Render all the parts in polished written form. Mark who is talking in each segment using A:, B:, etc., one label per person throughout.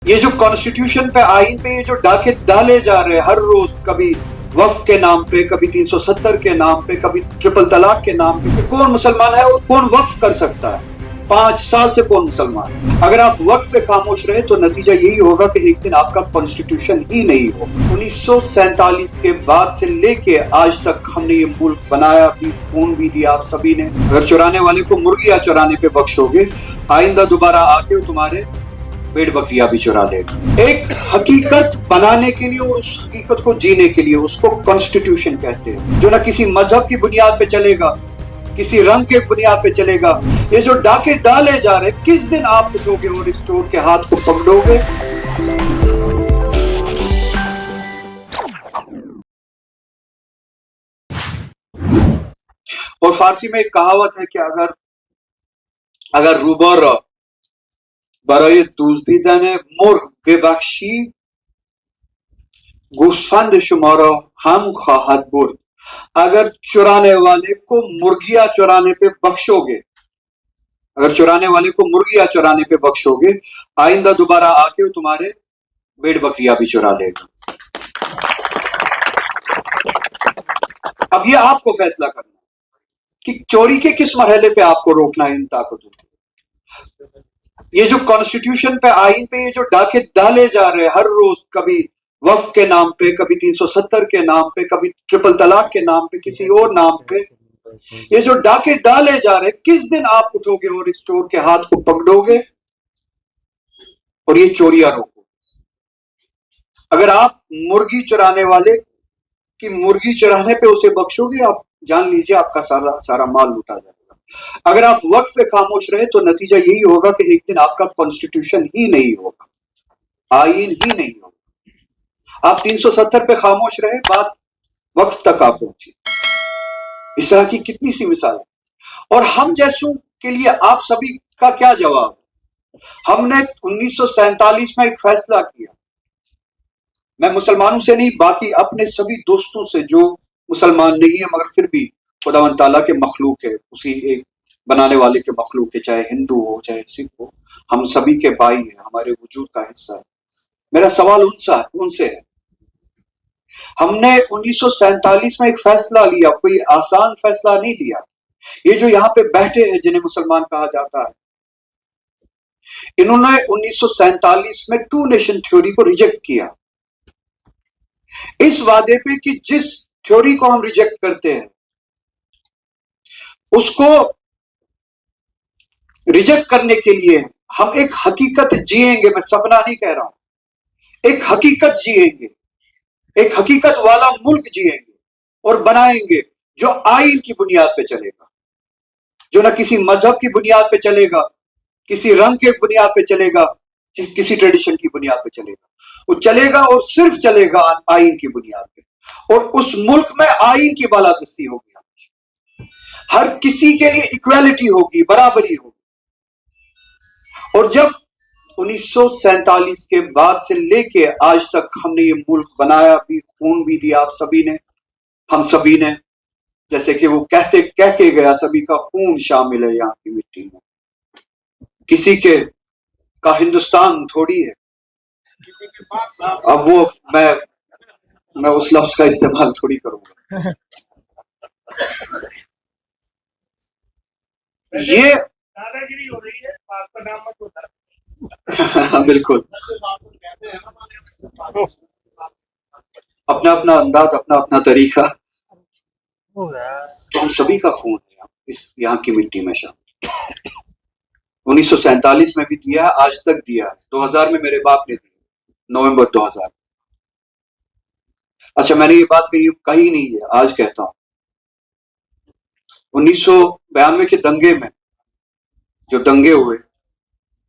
A: یہ جو کانسٹیٹیوشن پہ آئین پہ یہ جو ڈاکے ڈالے جا رہے ہیں ہر روز، کبھی وقف کے نام پہ، کبھی 370 کے نام پہ، کبھی ٹرپل طلاق کے نام پہ، کون مسلمان ہے اور کون وقف کر سکتا ہے؟ 5 سال سے کون مسلمان ہے؟ اگر آپ وقف پہ خاموش رہے تو نتیجہ یہی ہوگا کہ ایک دن آپ کا کانسٹیٹیوشن ہی نہیں ہوگا۔ 1947 کے بعد سے لے کے آج تک ہم نے یہ ملک بنایا بھی، خون بھی دیا آپ سبھی نے۔ اگر چرانے والے کو مرغیاں چرانے پہ بخشو گے، آئندہ دوبارہ آ کے تمہارے پیڑ بکریاں بھی چرا لے گا۔ ایک حقیقت بنانے کے لیے اور اس حقیقت کو جینے کے لیے اس کو کانسٹیٹیوشن کہتے ہیں، جو نہ کسی مذہب کی بنیاد پہ چلے گا، کسی رنگ کے بنیاد پہ چلے گا۔ یہ جو ڈاکے ڈالے جا رہے، کس دن آپ اٹھو گے اور اس چور کے ہاتھ کو پکڑو گے؟ اور فارسی میں ایک کہاوت ہے کہ اگر روبر برای دزدیدن مرغ ببخشی، گوسفند شما را هم خواهد برد۔ اگر چرانے والے کو مرغیاں چرانے پہ بخشو گے، اگر چرانے والے کو مرغیاں چرانے پہ بخشو گے، آئندہ دوبارہ آ کے تمہارے بیڑ بکریاں بھی چرا لے گا۔ اب یہ آپ کو فیصلہ کرنا کہ چوری کے کس مرحلے پہ آپ کو روکنا ہے ان طاقتوں کو۔ یہ جو کانسٹیٹیوشن پہ آئین پہ یہ جو ڈاکے ڈالے جا رہے ہیں ہر روز، کبھی وقف کے نام پہ، کبھی 370 کے نام پہ، کبھی ٹرپل طلاق کے نام پہ، کسی اور نام پہ، یہ جو ڈاکے ڈالے جا رہے، کس دن آپ اٹھو گے اور اس چور کے ہاتھ کو پکڑو گے اور یہ چوریاں روکو؟ اگر آپ مرغی چرانے والے کی مرغی چرانے پہ اسے بخشو گے، آپ جان لیجیے آپ کا سارا مال لوٹا جائے گا۔ اگر آپ وقت پہ خاموش رہے تو نتیجہ یہی ہوگا کہ ایک دن آپ کا کانسٹیٹیوشن ہی نہیں ہوگا، آئین ہی نہیں ہوگا۔ آپ 370 پہ خاموش رہے، بات وقت تک آپ پہنچی۔ اس طرح کی کتنی سی مثال ہے۔ اور ہم جیسوں کے لیے آپ سبھی کا کیا جواب؟ ہم نے 1947 میں ایک فیصلہ کیا، میں مسلمانوں سے نہیں، باقی اپنے سبھی دوستوں سے جو مسلمان نہیں ہے مگر پھر بھی خداوند تعالیٰ کے مخلوق ہے، اسی ایک بنانے والے کے مخلوق ہے، چاہے ہندو ہو چاہے سکھ ہو، ہم سبھی کے بھائی ہیں، ہمارے وجود کا حصہ ہے۔ میرا سوال ان سے ہے، ہم نے 1947 میں ایک فیصلہ لیا، کوئی آسان فیصلہ نہیں لیا۔ یہ جو یہاں پہ بیٹھے ہیں جنہیں مسلمان کہا جاتا ہے، انہوں نے 1947 میں 2 نیشن تھیوری کو ریجیکٹ کیا، اس وعدے پہ کہ جس تھیوری کو ہم ریجیکٹ کرتے ہیں اس کو ریجیکٹ کرنے کے لیے ہم ایک حقیقت جیئیں گے، میں سپنا نہیں کہہ رہا ہوں، ایک حقیقت جیئیں گے، ایک حقیقت والا ملک جیئیں گے اور بنائیں گے جو آئین کی بنیاد پہ چلے گا، جو نہ کسی مذہب کی بنیاد پہ چلے گا، کسی رنگ کے بنیاد پہ چلے گا، کسی ٹریڈیشن کی بنیاد پہ چلے گا۔ وہ چلے گا اور صرف چلے گا آئین کی بنیاد پہ، اور اس ملک میں آئین کی بالادستی ہوگی، ہر کسی کے لیے ایکویلٹی ہوگی، برابری ہوگی۔ اور جب 1947 کے بعد سے لے کے آج تک ہم نے یہ ملک بنایا بھی، خون بھی دیا آپ سبھی نے، ہم سبھی نے، جیسے کہ وہ کہہ کے گیا، سبھی کا خون شامل ہے یہاں کی مٹی میں، کسی کے کا ہندوستان تھوڑی ہے۔ اب وہ میں اس لفظ کا استعمال تھوڑی کروں گا۔ یہ بالکل اپنا اپنا انداز، اپنا اپنا طریقہ، تو ہم سبھی کا خون ہے اس یہاں کی مٹی میں شامل۔ 1947 میں بھی دیا، آج تک دیا، 2000 میں میرے باپ نے دیا، نومبر 2000۔ اچھا، میں نے یہ بات کہی نہیں ہے، آج کہتا ہوں۔ 1992 کے دنگے میں جو دنگے ہوئے،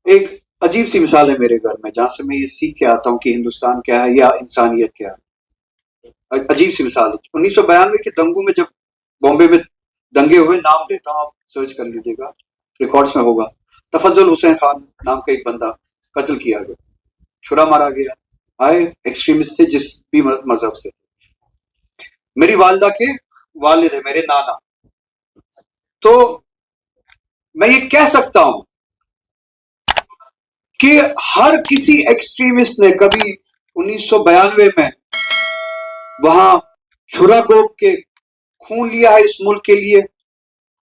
A: ایک عجیب سی مثال ہے میرے گھر میں، جہاں سے میں یہ سیکھ کے آتا ہوں کہ ہندوستان کیا ہے یا انسانیت کیا ہے۔ عجیب سی مثال ہے، 1992 کے دنگوں میں جب بامبے میں دنگے ہوئے، نام لیتا ہوں، آپ سرچ کر لیجیے گا، ریکارڈز میں ہوگا، تفضل حسین خان نام کا ایک بندہ قتل کیا گیا، چھرا مارا گیا، آئے ایکسٹریمسٹ تھے جس بھی مذہب سے۔ میری والدہ کے والد ہے، میرے نانا، تو میں یہ کہہ سکتا ہوں کہ ہر کسی ایکسٹریمسٹ نے کبھی 1992 میں وہاں چھرا گوپ کے خون لیا ہے اس ملک کے لیے.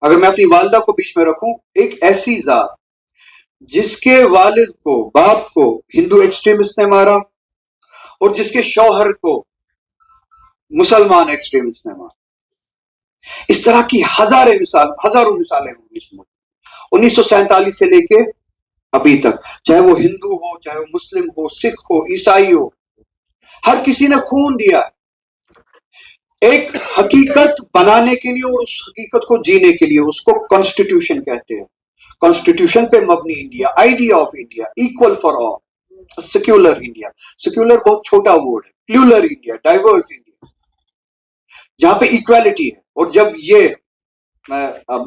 A: اگر میں اپنی والدہ کو بیچ میں رکھوں، ایک ایسی ذات جس کے والد کو، باپ کو ہندو ایکسٹریمسٹ نے مارا، اور جس کے شوہر کو مسلمان ایکسٹریمسٹ نے مارا. اس طرح کی ہزاروں مثالیں ہوں گی اس ملک. 1947 سے لے کے ابھی تک، چاہے وہ ہندو ہو، چاہے وہ مسلم ہو، سکھ ہو، عیسائی ہو، ہر کسی نے خون دیا ہے ایک حقیقت بنانے کے لیے اور اس حقیقت کو جینے کے لیے. اس کو کانسٹیٹیوشن کہتے ہیں. کانسٹیٹیوشن پہ مبنی India, idea of India, equal for all, secular India. Secular بہت چھوٹا ورڈ ہے. پلیولر انڈیا، ڈائیورس انڈیا، جہاں پہ ایکویلٹی ہے. اور جب یہ، میں اب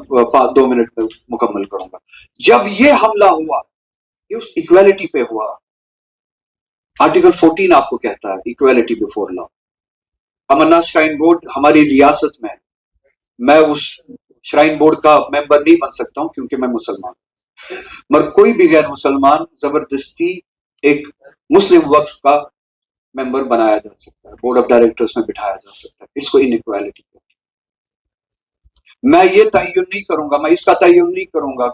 A: 2 منٹ میں مکمل کروں گا، جب یہ حملہ ہوا یہ اس ایکویلٹی پہ ہوا. آرٹیکل 14 آپ کو کہتا ہے ایکویلٹی بفور لا. امرناتھ شرائن بورڈ ہماری ریاست میں، میں اس شرائن بورڈ کا ممبر نہیں بن سکتا ہوں کیونکہ میں مسلمان ہوں، مگر کوئی بھی غیر مسلمان زبردستی ایک مسلم وقف کا ممبر بنایا جا سکتا ہے، بورڈ آف ڈائریکٹرز میں بٹھایا جا سکتا ہے. اس کو انیکوالٹی کہتے ہیں. میں یہ تعین نہیں کروں گا، میں اس کا تعین نہیں کروں گا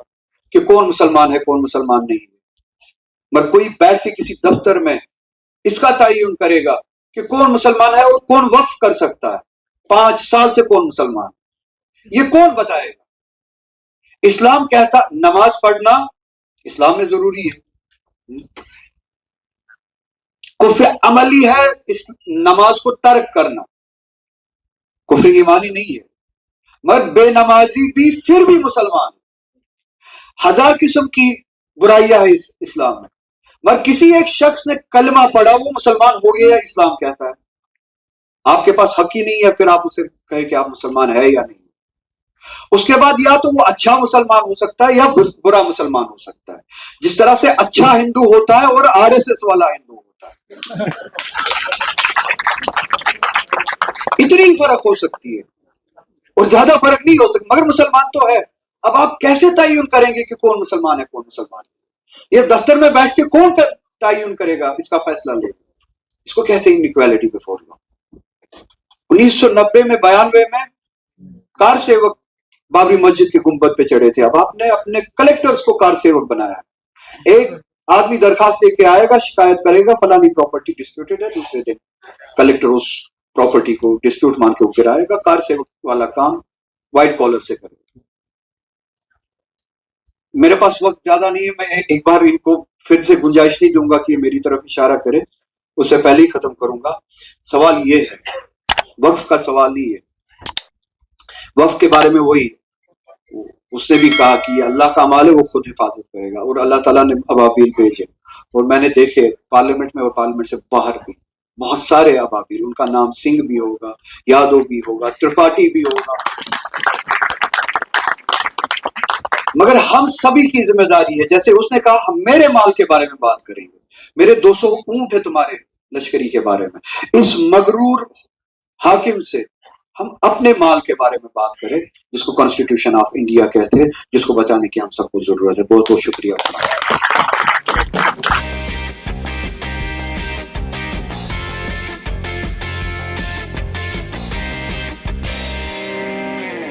A: کہ کون مسلمان ہے کون مسلمان نہیں ہے، مگر کوئی بیٹھ کے کسی دفتر میں اس کا تعین کرے گا کہ کون مسلمان ہے اور کون وقف کر سکتا ہے. 5 سال سے کون مسلمان، یہ کون بتائے گا؟ اسلام کہتا نماز پڑھنا اسلام میں ضروری ہے. کفر عملی ہے اس نماز کو ترک کرنا، کفر ایمانی نہیں ہے. مگر بے نمازی بھی پھر بھی مسلمان. 1000 قسم کی برائیاں ہے اس اسلام میں، مگر کسی ایک شخص نے کلمہ پڑھا وہ مسلمان ہو گیا. اسلام کہتا ہے آپ کے پاس حق ہی نہیں ہے پھر آپ اسے کہے کہ آپ مسلمان ہے یا نہیں. اس کے بعد یا تو وہ اچھا مسلمان ہو سکتا ہے یا برا مسلمان ہو سکتا ہے. جس طرح سے اچھا ہندو ہوتا ہے اور RSS والا ہندو ہوتا ہے، اتنی فرق ہو سکتی ہے اور زیادہ فرق نہیں ہو سکتا، مگر مسلمان تو ہے. اب آپ کیسے تعین کریں گے کہ کون مسلمان ہے کون مسلمان ہے؟ یہ دفتر میں بیٹھ کے کون تعین کرے گا، اس کا فیصلہ لے گا؟ اس کو کہتے ہیں انیکوالٹی بفور لا. 1990 میں 92 میں کار سیوک بابری مسجد کے گنبد پہ چڑھے تھے. اب آپ نے اپنے کلیکٹرز کو کار سیوک بنایا. ایک آدمی درخواست لے کے آئے گا، شکایت کرے گا فلانی پراپرٹی ڈسپیوٹڈ ہے، دوسرے دن کلیکٹر اس پراپرٹی کو ڈسپیوٹ مان کے اوپر آئے گا. کار سیوک والا کام وائٹ کالر سے کرے گا. میرے پاس وقت زیادہ نہیں ہے، میں ایک بار ان کو پھر سے گنجائش نہیں دوں گا کہ میری طرف اشارہ کرے، اس سے پہلے ہی ختم کروں گا. سوال یہ ہے، وقف کا سوال نہیں ہے. وقف کے بارے میں وہی اس نے بھی کہا کہ یہ اللہ کا مال ہے، وہ خود حفاظت کرے گا. اور اللہ تعالیٰ نے ابابیل بھیجے اور میں نے دیکھے پارلیمنٹ میں اور پارلیمنٹ سے باہر بھی بہت سارے ابابیل. ان کا نام سنگھ بھی ہوگا، یادو بھی ہوگا، ترپاٹی بھی ہوگا. مگر ہم سبھی کی ذمہ داری ہے، جیسے اس نے کہا ہم میرے مال کے بارے میں بات کریں گے، میرے 200 اونٹ ہے تمہارے لشکری کے بارے میں. اس مغرور حاکم سے ہم اپنے مال کے بارے میں بات کریں جس کو کانسٹیٹیوشن آف انڈیا کہتے ہیں، جس کو بچانے کی ہم سب کو ضرورت ہے. بہت بہت شکریہ.